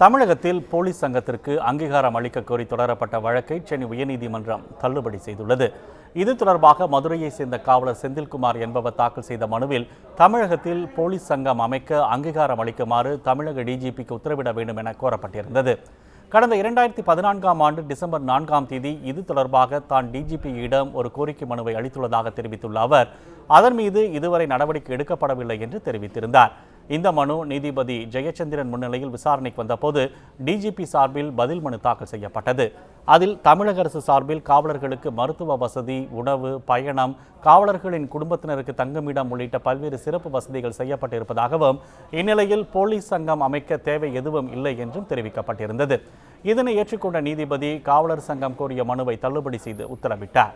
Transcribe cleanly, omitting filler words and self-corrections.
தமிழகத்தில் போலீஸ் சங்கத்திற்கு அங்கீகாரம் அளிக்க கோரி தொடரப்பட்ட வழக்கை சென்னை உயர்நீதிமன்றம் தள்ளுபடி செய்துள்ளது. இது தொடர்பாக மதுரையைச் சேர்ந்த காவலர் செந்தில்குமார் என்பவர் தாக்கல் செய்த மனுவில் தமிழகத்தில் போலீஸ் சங்கம் அமைக்க அங்கீகாரம் அளிக்குமாறு தமிழக டிஜிபிக்கு உத்தரவிட வேண்டும் என கோரப்பட்டிருந்தது. கடந்த 2014ஆம் ஆண்டு டிசம்பர் 4ஆம் தேதி இது தொடர்பாக தான் டிஜிபியிடம் ஒரு கோரிக்கை மனுவை அளித்துள்ளதாக தெரிவித்துள்ள அவர், அதன் மீது இதுவரை நடவடிக்கை எடுக்கப்படவில்லை என்று தெரிவித்திருந்தார். இந்த மனு நீதிபதி ஜெயச்சந்திரன் முன்னிலையில் விசாரணைக்கு வந்தபோது டிஜிபி சார்பில் பதில் மனு தாக்கல் செய்யப்பட்டது. அதில் தமிழக அரசு சார்பில் காவலர்களுக்கு மருத்துவ வசதி, உணவு, பயணம், காவலர்களின் குடும்பத்தினருக்கு தங்குமிடம் உள்ளிட்ட பல்வேறு சிறப்பு வசதிகள் செய்யப்பட்டிருப்பதாகவும், இந்நிலையில் போலீஸ் சங்கம் அமைக்க தேவை எதுவும் இல்லை என்றும் தெரிவிக்கப்பட்டிருந்தது. இதனை ஏற்றுக்கொண்ட நீதிபதி காவலர் சங்கம் கோரிய மனுவை தள்ளுபடி செய்து உத்தரவிட்டார்.